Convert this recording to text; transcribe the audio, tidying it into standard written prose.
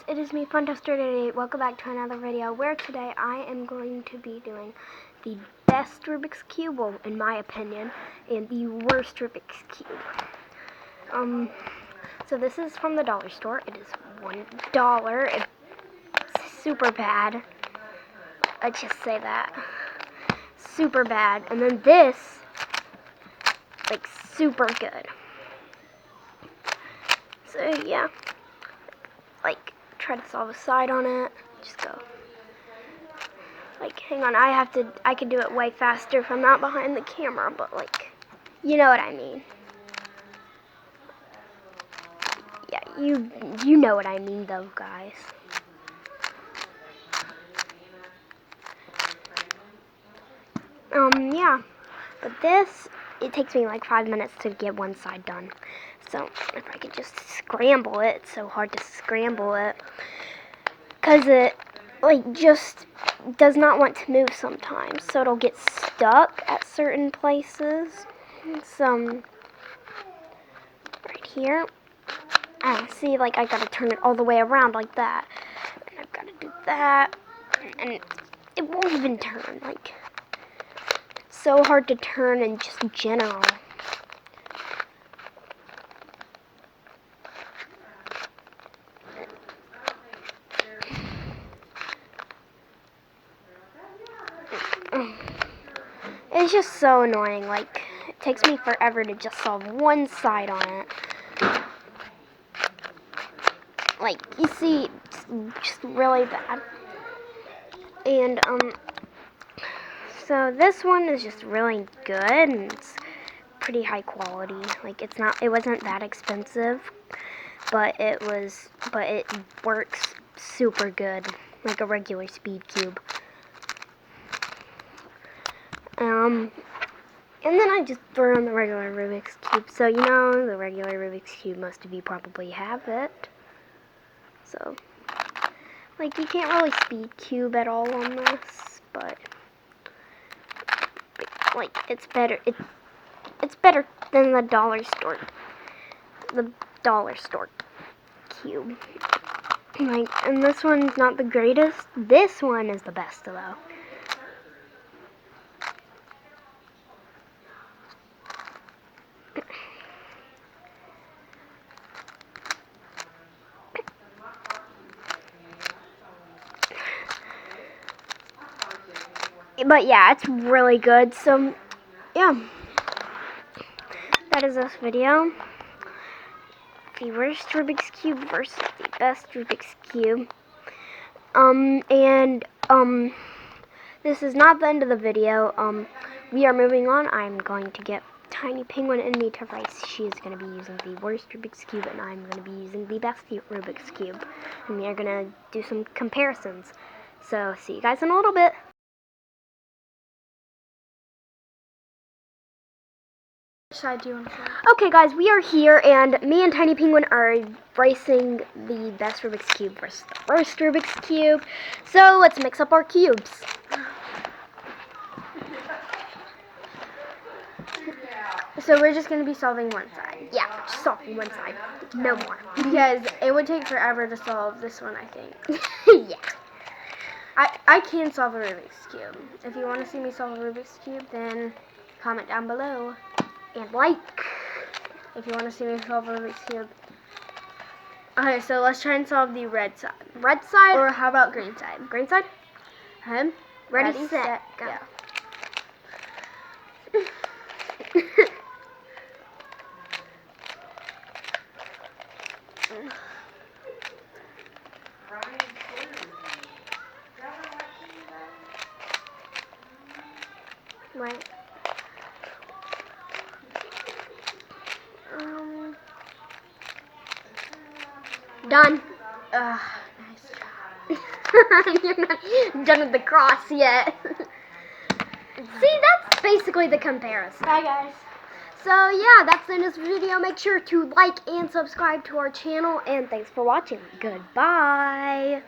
it is me, Funtoster88. Welcome back to another video where today I am going to be doing the best Rubik's Cube, well, in my opinion, and the worst Rubik's Cube. So this is from the dollar store. It is $1. It's super bad. I just say that. Super bad. And then this, like, super good. So yeah. Like, try to solve a side on it. Just go. Like, hang on, I could do it way faster if I'm not behind the camera, but like, you know what I mean. Yeah, you know what I mean though, guys. Yeah. But this, it takes me like 5 minutes to get one side done. So, if I could just scramble it, it's so hard to scramble it. Because it, like, just does not want to move sometimes. So it'll get stuck at certain places. Some right here. And see, like, I gotta turn it all the way around like that. And I've gotta do that. And it won't even turn. Like, it's so hard to turn in just general. It's just so annoying. Like, it takes me forever to just solve one side on it. Like, you see, it's just really bad. And, so this one is just really good, and it's pretty high quality. Like, it wasn't that expensive, but it works super good, like a regular speed cube. And then I just throw on the regular Rubik's Cube. So, you know, the regular Rubik's Cube, most of you probably have it. So, like, you can't really speed cube at all on this, but, like, it's better. It's better than the dollar store cube. Like, and this one's not the greatest. This one is the best, though. But yeah, it's really good. So yeah, that is this video. The worst Rubik's Cube versus the best Rubik's Cube. This is not the end of the video. We are moving on. I'm going to get Tiny Penguin and me to race. She is going to be using the worst Rubik's Cube, and I'm going to be using the best Rubik's Cube. And we are going to do some comparisons. So, see you guys in a little bit. Which side do you want to play? Okay, guys, we are here, and me and Tiny Penguin are racing the best Rubik's Cube versus the worst Rubik's Cube. So, let's mix up our cubes. So we're just going to be solving one side. Yeah, just solving one side. No more. Because it would take forever to solve this one, I think. Yeah. I can solve a Rubik's Cube. If you want to see me solve a Rubik's Cube, then comment down below. And like. If you want to see me solve a Rubik's Cube. Okay, so let's try and solve the red side. Red side? Or how about green side? Green side? Ready, set, go. Yeah. Right. Done. Nice job. You're not done with the cross yet. See, that's basically the comparison. Bye, guys. So, yeah, that's the end of this video. Make sure to like and subscribe to our channel. And thanks for watching. Goodbye.